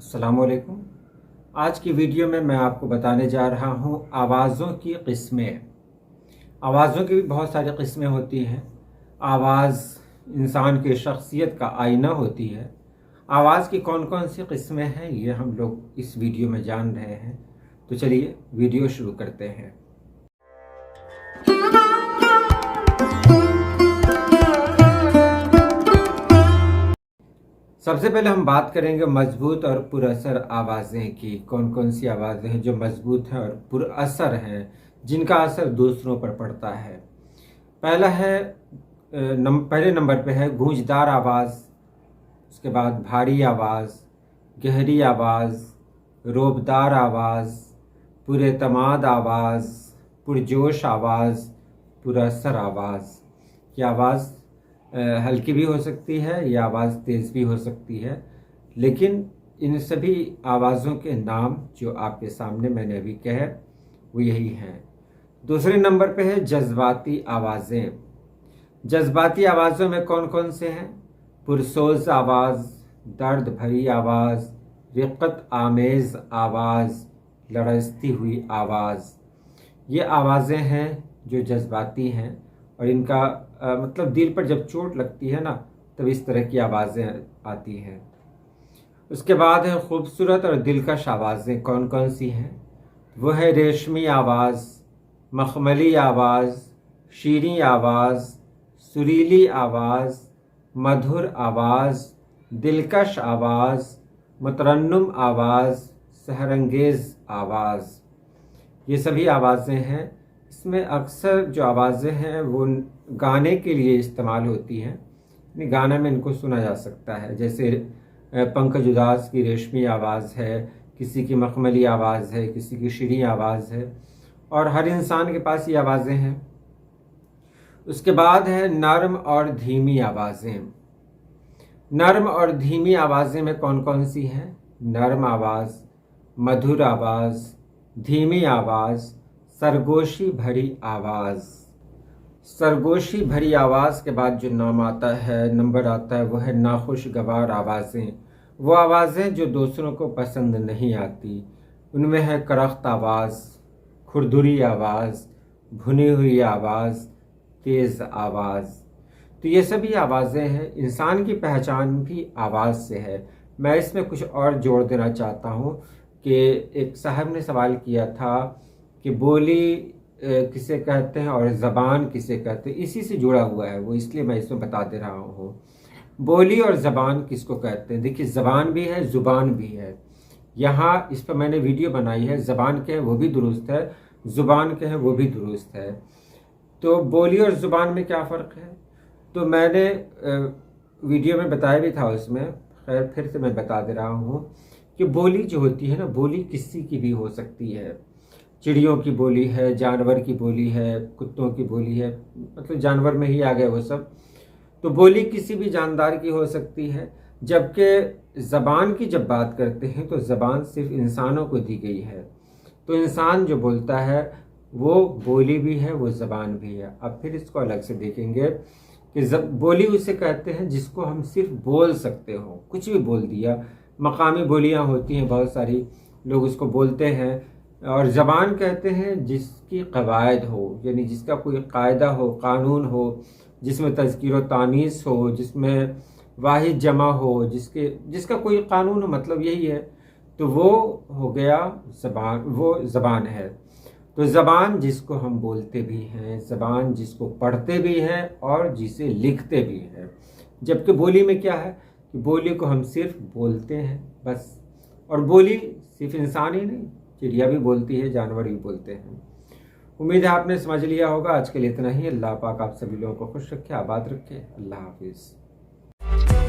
अस्सलामुअलैकुम। आज की वीडियो में मैं आपको बताने जा रहा हूँ आवाज़ों की किस्में। आवाज़ों की भी बहुत सारी किस्में होती हैं। आवाज़ इंसान की शख्सियत का आईना होती है। आवाज़ की कौन कौन सी किस्में हैं ये हम लोग इस वीडियो में जान रहे हैं। तो चलिए वीडियो शुरू करते हैं। सबसे पहले हम बात करेंगे मजबूत और पुरअसर आवाज़ें की। कौन कौन सी आवाज़ें हैं जो मजबूत हैं और पुरअसर हैं, जिनका असर दूसरों पर पड़ता है। पहला है पहले नंबर पे है गूंजदार आवाज़, उसके बाद भारी आवाज़, गहरी आवाज़, रोबदार आवाज़, पुरएतमाद आवाज़, पुरजोश आवाज़, पुरअसर आवाज़। ये आवाज़ हल्की भी हो सकती है, ये आवाज़ तेज़ भी हो सकती है, लेकिन इन सभी आवाज़ों के नाम जो आपके सामने मैंने अभी कहे वो यही हैं। दूसरे नंबर पे है जज्बाती आवाज़ें। जज्बाती आवाज़ों में कौन कौन से हैं? पुरसोज आवाज़, दर्द भरी आवाज़, रिक़्क़त आमेज़ आवाज़, लरज़ती हुई आवाज़। ये आवाज़ें हैं जो जज्बाती हैं और इनका मतलब दिल पर जब चोट लगती है ना, तब इस तरह की आवाज़ें आती हैं। उसके बाद है खूबसूरत और दिलकश आवाज़ें। कौन कौन सी हैं? वो है रेशमी आवाज़, मखमली आवाज़, शीरीं आवाज़, सुरीली आवाज़, मधुर आवाज़, दिलकश आवाज़, मुतरन्नुम आवाज़, सहरंगेज़ आवाज़। ये सभी आवाज़ें हैं। इसमें अक्सर जो आवाज़ें हैं वो गाने के लिए इस्तेमाल होती हैं। गाना में इनको सुना जा सकता है, जैसे पंकज उदास की रेशमी आवाज़ है, किसी की मखमली आवाज़ है, किसी की शीरीं आवाज़ है, और हर इंसान के पास ये आवाज़ें हैं। उसके बाद है नरम और धीमी आवाज़ें। नरम और धीमी आवाज़ें में कौन कौन सी हैं? नरम आवाज़, मधुर आवाज़, धीमी आवाज़, सरगोशी भरी आवाज़। सरगोशी भरी आवाज़ के बाद जो नाम आता है, नंबर आता है, वो है नाखुशगवार आवाज़ें। वो आवाज़ें जो दूसरों को पसंद नहीं आती। उनमें है करख्त आवाज़, खुरदुरी आवाज़, भुनी हुई आवाज़, तेज़ आवाज़। तो ये सभी आवाज़ें हैं। इंसान की पहचान भी आवाज़ से है। मैं इसमें कुछ और जोड़ देना चाहता हूँ कि एक साहब ने सवाल किया था कि बोली किसे कहते हैं और ज़बान किसे कहते हैं। इसी से जुड़ा हुआ है वो, इसलिए मैं इसमें बता दे रहा हूँ। बोली और ज़बान किसको कहते हैं? देखिए, ज़बान भी है, ज़ुबान भी है। यहाँ इस पर मैंने वीडियो बनाई है। ज़बान के हैं वो भी दुरुस्त है, ज़ुबान के हैं वो भी दुरुस्त है। तो बोली और ज़ुबान में क्या फ़र्क है? तो मैंने वीडियो में बताया भी था उसमें, खैर फिर से मैं बता दे रहा हूँ कि बोली जो होती है ना, बोली किसी की भी हो सकती है। चिड़ियों की बोली है, जानवर की बोली है, कुत्तों की बोली है, मतलब जानवर में ही आ गए वो सब। तो बोली किसी भी जानदार की हो सकती है, जबकि ज़बान की जब बात करते हैं तो ज़बान सिर्फ इंसानों को दी गई है। तो इंसान जो बोलता है वो बोली भी है, वो ज़बान भी है। अब फिर इसको अलग से देखेंगे कि बोली उसे कहते हैं जिसको हम सिर्फ बोल सकते हो, कुछ भी बोल दिया। मकामी बोलियां होती हैं बहुत सारी, लोग उसको बोलते हैं। और ज़बान कहते हैं जिसकी कवायद हो, यानी जिसका कोई कायदा हो, कानून हो, जिसमें तज़कीर व तानीस हो, जिसमें वाहिद जमा हो, जिसका कोई कानून हो, मतलब यही है। तो वो हो गया ज़बान, वो ज़बान है। तो ज़बान जिसको हम बोलते भी हैं, ज़बान जिसको पढ़ते भी हैं और जिसे लिखते भी हैं। जबकि बोली में क्या है कि बोली को हम सिर्फ बोलते हैं बस। और बोली सिर्फ इंसान ही नहीं, चिड़िया भी बोलती है, जानवर भी बोलते हैं। उम्मीद है आपने समझ लिया होगा। आज के लिए इतना ही। अल्लाह पाक आप सभी लोगों को खुश रखे, आबाद रखे। अल्लाह हाफिज़।